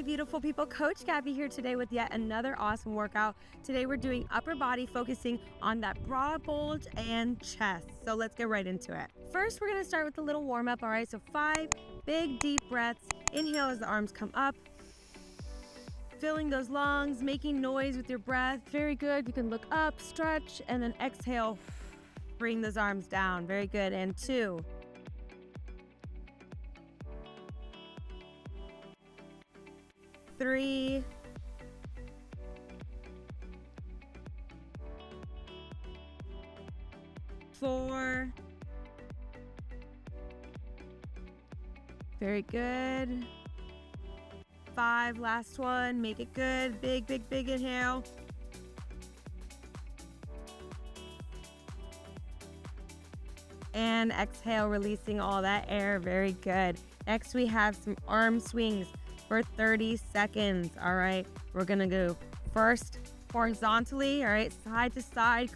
my beautiful people? Coach Gaby here today with yet another awesome workout. Today we're doing upper body, focusing on that broad bulge and chest. So let's get right into it. First, we're gonna start with a little warm up. All right, so 5 big deep breaths. Inhale as the arms come up. Filling those lungs, making noise with your breath. Very good. You can look up, stretch, and then exhale. Bring those arms down. Very good. And 2. 3. 4. Very good. 5, last one. Make it good. Big, big, big inhale. And exhale, releasing all that air. Very good. Next, we have some arm swings for 30 seconds. All right, we're gonna go first horizontally. All right, side to side,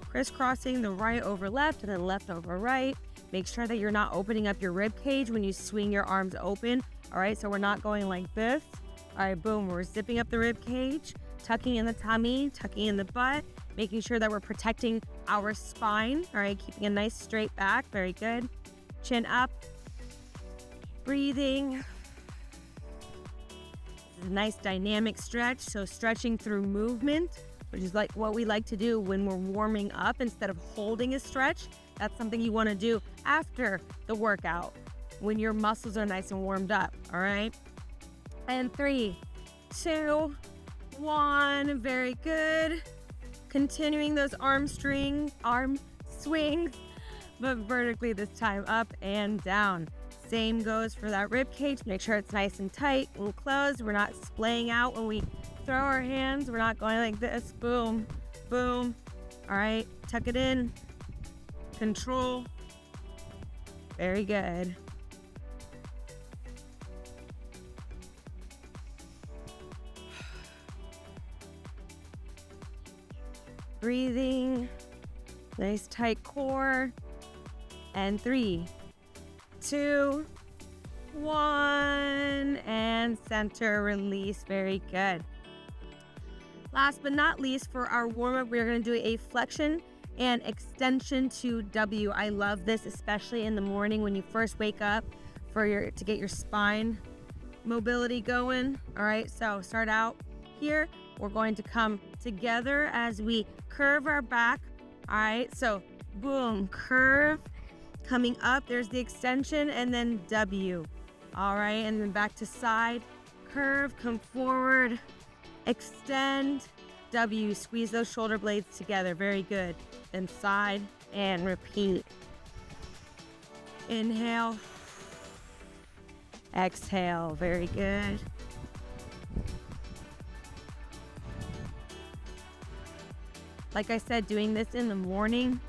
crisscrossing the right over left and then left over right. Make sure that you're not opening up your rib cage when you swing your arms open. All right, so we're not going like this. All right, boom, we're zipping up the rib cage, tucking in the tummy, tucking in the butt, making sure that we're protecting our spine. All right, keeping a nice straight back. Very good. Chin up, breathing. Nice dynamic stretch, so stretching through movement, which is like what we like to do when we're warming up instead of holding a stretch. That's something you want to do after the workout when your muscles are nice and warmed up. All right, and 3, 2, 1. Very good. Continuing those arm swings, but vertically this time, up and down. Same goes for that rib cage. Make sure it's nice and tight and closed. We're not splaying out when we throw our hands. We're not going like this. Boom, boom. All right, tuck it in. Control. Very good. Breathing. Nice tight core. And 3, 2, 1, and center, release. Very good. Last but not least, for our warm-up, we're going to do a flexion and extension to W. I love this, especially in the morning when you first wake up to get your spine mobility going. All right, so start out here. We're going to come together as we curve our back. All right, so boom, curve. Coming up, there's the extension, and then W. All right, and then back to side, curve, come forward, extend, W. Squeeze those shoulder blades together. Very good. Then side and repeat. Inhale, exhale. Very good. Like I said, doing this in the morning,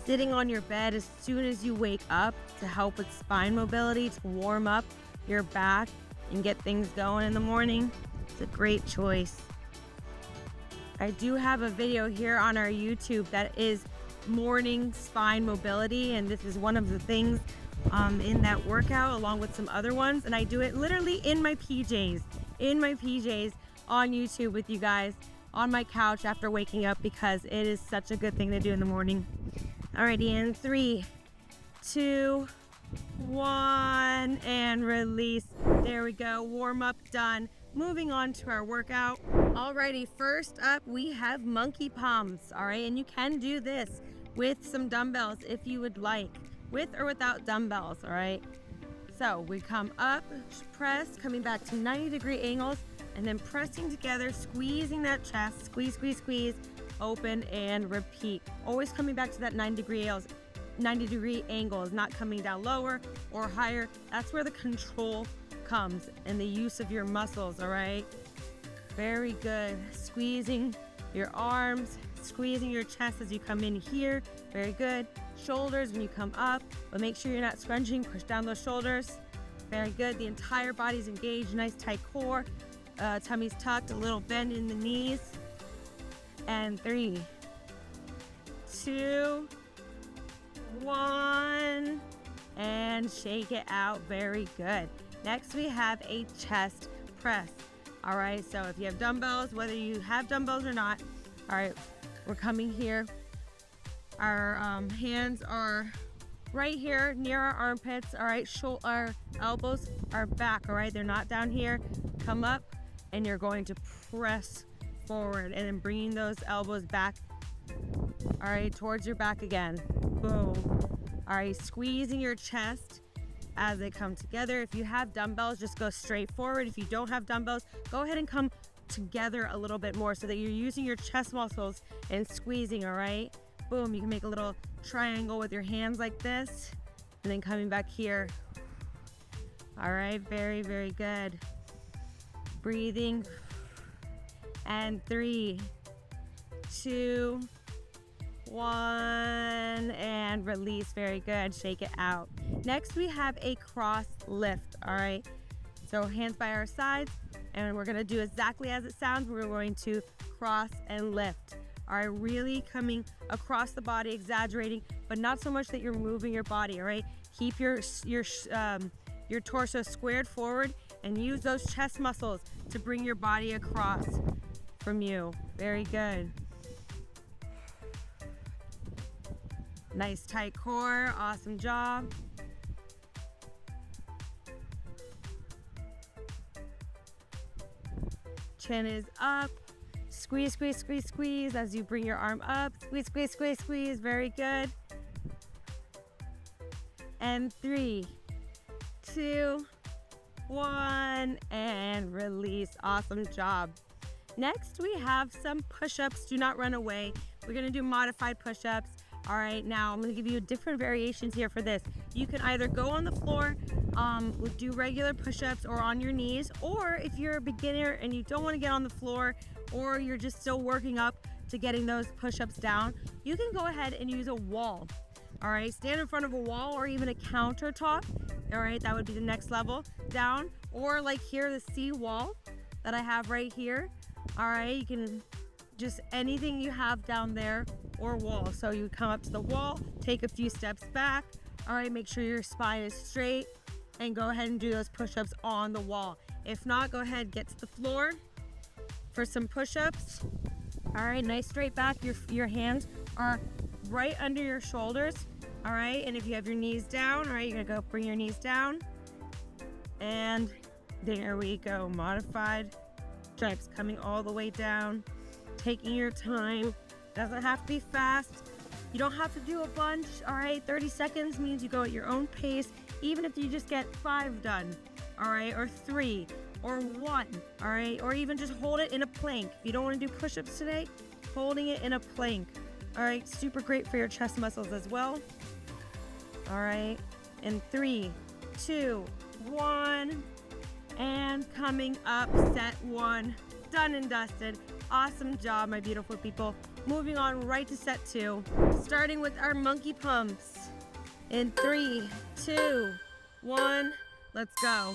sitting on your bed as soon as you wake up to help with spine mobility, to warm up your back and get things going in the morning. It's a great choice. I do have a video here on our YouTube that is morning spine mobility, and this is one of the things in that workout along with some other ones, and I do it literally in my PJs on YouTube with you guys on my couch after waking up, because it is such a good thing to do in the morning. Alrighty, and 3, 2, 1, and release. There we go, warm up done. Moving on to our workout. Alrighty, first up we have monkey palms. All right, and you can do this with some dumbbells if you would like, with or without dumbbells. All right, so we come up, press, coming back to 90-degree angles, and then pressing together, squeezing that chest, squeeze, squeeze, squeeze, open and repeat. Always coming back to that 90-degree angles, not coming down lower or higher. That's where the control comes and the use of your muscles. All right, very good. Squeezing your arms, squeezing your chest as you come in here. Very good. Shoulders when you come up, but make sure you're not scrunching. Push down those shoulders. Very good. The entire body's engaged. Nice tight core. Tummy's tucked. A little bend in the knees. And 3, 2, 1, and shake it out. Very good. Next we have a chest press. All right, so if you have dumbbells, whether you have dumbbells or not, all right, we're coming here. Our hands are right here near our armpits, all right, our elbows are back, all right, they're not down here. Come up, and you're going to press forward, and then bringing those elbows back, all right, towards your back again. Boom. All right, squeezing your chest as they come together. If you have dumbbells, just go straight forward. If you don't have dumbbells, go ahead and come together a little bit more so that you're using your chest muscles and squeezing, all right? Boom, you can make a little triangle with your hands like this, and then coming back here. All right, very, very good. Breathing. And 3, 2, 1, and release. Very good. Shake it out. Next, we have a cross lift. All right. So hands by our sides, and we're going to do exactly as it sounds. We're going to cross and lift. All right. Really coming across the body, exaggerating, but not so much that you're moving your body. All right. Keep your torso squared forward and use those chest muscles to bring your body across from you. Very good. Nice tight core, awesome job. Chin is up. Squeeze, squeeze, squeeze, squeeze as you bring your arm up. Squeeze, squeeze, squeeze, squeeze, very good. And 3, 2, 1, and release. Awesome job. Next, we have some push-ups. Do not run away. We're gonna do modified push-ups. All right, now I'm gonna give you different variations here for this. You can either go on the floor, do regular push-ups, or on your knees, or if you're a beginner and you don't wanna get on the floor, or you're just still working up to getting those push-ups down, you can go ahead and use a wall. All right, stand in front of a wall or even a countertop. All right, that would be the next level down, or like here, the C wall that I have right here. All right, you can just anything you have down there or wall. So you come up to the wall, take a few steps back. All right, make sure your spine is straight and go ahead and do those push-ups on the wall. If not, go ahead, get to the floor for some push-ups. All right, nice straight back. Your hands are right under your shoulders. All right, and if you have your knees down, all right, you're gonna go bring your knees down. And there we go, modified stripes coming all the way down. Taking your time, doesn't have to be fast. You don't have to do a bunch, all right? 30 seconds means you go at your own pace, even if you just get 5 done, all right? Or 3, or 1, all right? Or even just hold it in a plank. If you don't wanna do push-ups today, holding it in a plank, all right? Super great for your chest muscles as well. All right, in 3, 2, 1, and coming up, set 1, done and dusted. Awesome job, my beautiful people. Moving on right to set 2, starting with our monkey pumps. In 3, 2, 1, let's go.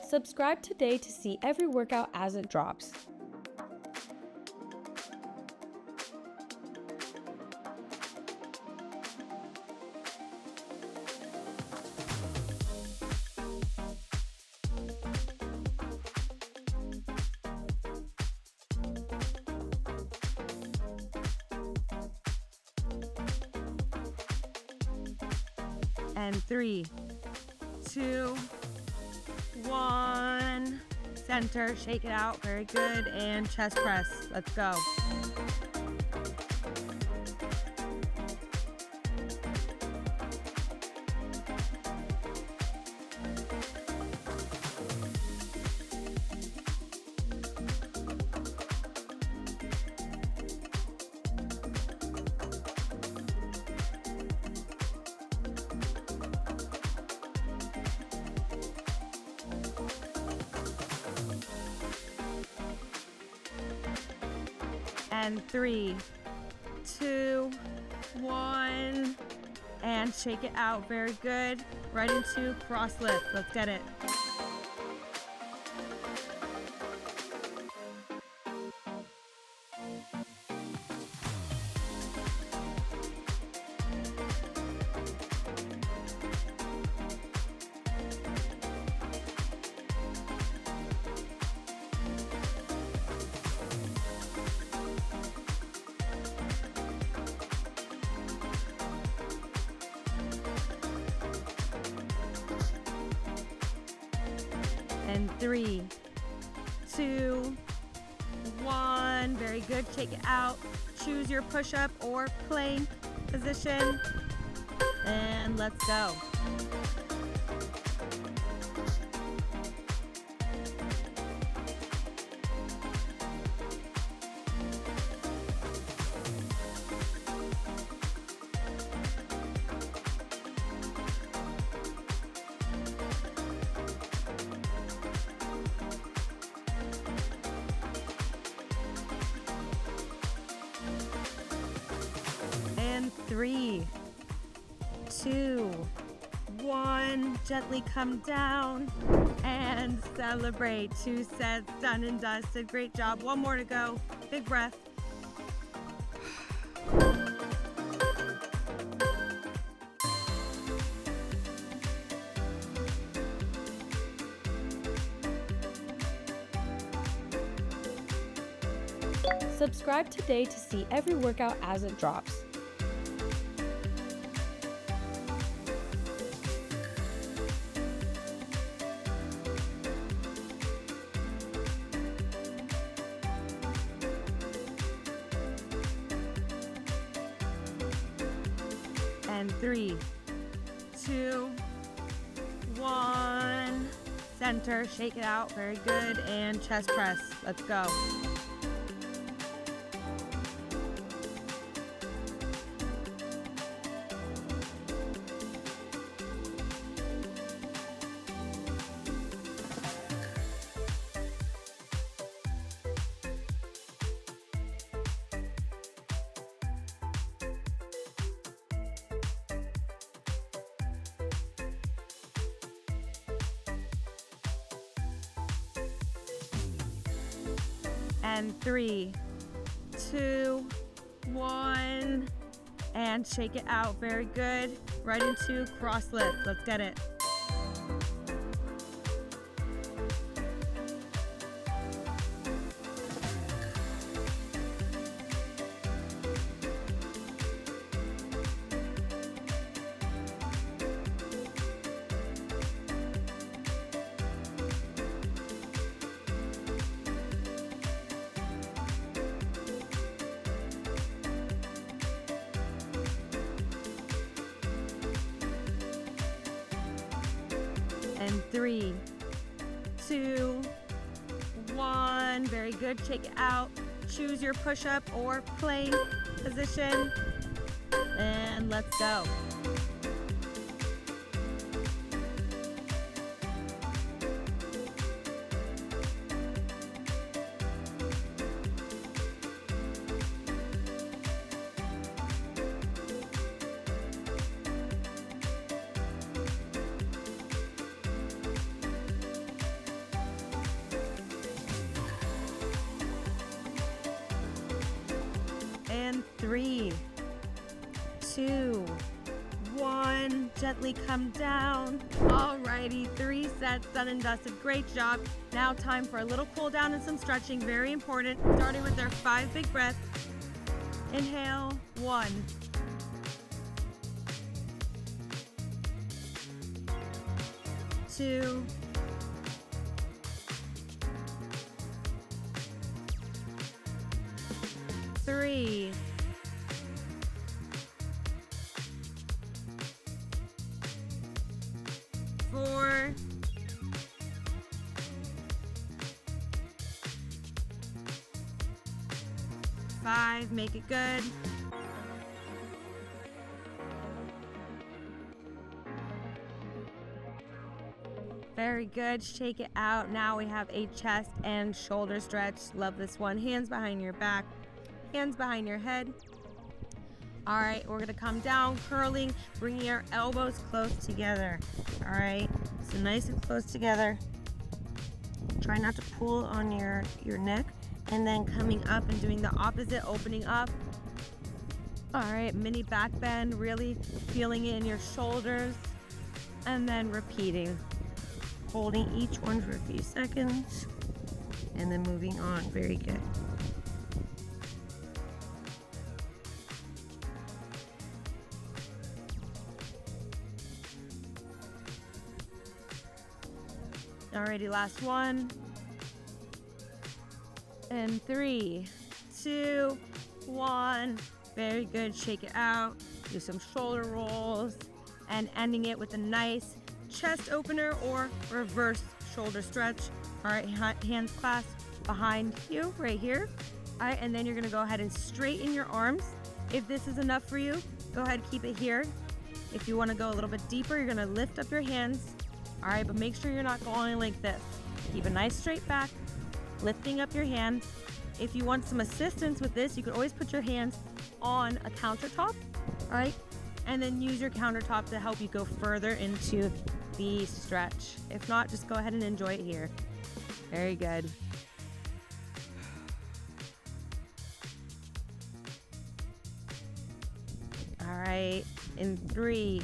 Subscribe today to see every workout as it drops. And 3, 2, 1, center, shake it out, very good, and chest press, let's go. And 3, 2, 1, and shake it out. Very good. Right into cross lift. Let's get it. And 3, 2, 1. Very good. Shake it out. Choose your push-up or plank position. And let's go. And 3, 2, 1. Gently come down and celebrate. 2 sets done and dusted. Great job. 1 more to go. Big breath. Subscribe today to see every workout as it drops. And 3, 2, 1. Center, shake it out. Very good. And chest press. Let's go. And 3, 2, 1. And shake it out. Very good. Right into cross lift. Let's get it. And 3, 2, 1. Very good. Shake it out. Choose your push-up or plank position. And let's go. And 3, 2, 1. Gently come down. Alrighty, 3 sets done and dusted. Great job. Now time for a little cool down and some stretching. Very important. Starting with our 5 big breaths. Inhale, 1. 2. 3. 4. 5. Make it good. 6. Very good. Shake it out. Now we have a chest and shoulder stretch. Love this one. Hands behind your back. Hands behind your head. All right, we're gonna come down, curling, bringing our elbows close together. All right, so nice and close together. Try not to pull on your neck, and then coming up and doing the opposite, opening up. All right, mini back bend, really feeling it in your shoulders, and then repeating. Holding each one for a few seconds, and then moving on. Very good. Alrighty, last one. And 3, 2, 1. Very good. Shake it out. Do some shoulder rolls. And ending it with a nice chest opener or reverse shoulder stretch. All right, hands clasped behind you right here. All right, and then you're gonna go ahead and straighten your arms. If this is enough for you, go ahead, keep it here. If you wanna go a little bit deeper, you're gonna lift up your hands. All right, but make sure you're not going like this. Keep a nice straight back, lifting up your hands. If you want some assistance with this, you can always put your hands on a countertop, all right? And then use your countertop to help you go further into the stretch. If not, just go ahead and enjoy it here. Very good. All right, in 3,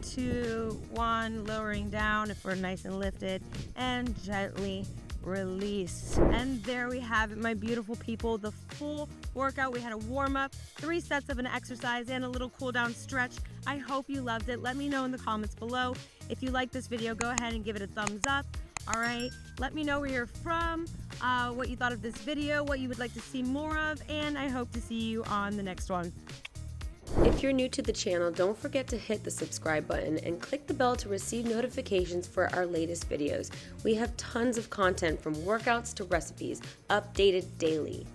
2, 1, lowering down if we're nice and lifted, and gently release. And there we have it, my beautiful people, the full workout. We had a warm-up, 3 sets of an exercise, and a little cool-down stretch. I hope you loved it. Let me know in the comments below. If you like this video, go ahead and give it a thumbs up. All right, let me know where you're from, what you thought of this video, what you would like to see more of, and I hope to see you on the next one. If you're new to the channel, don't forget to hit the subscribe button and click the bell to receive notifications for our latest videos. We have tons of content from workouts to recipes, updated daily.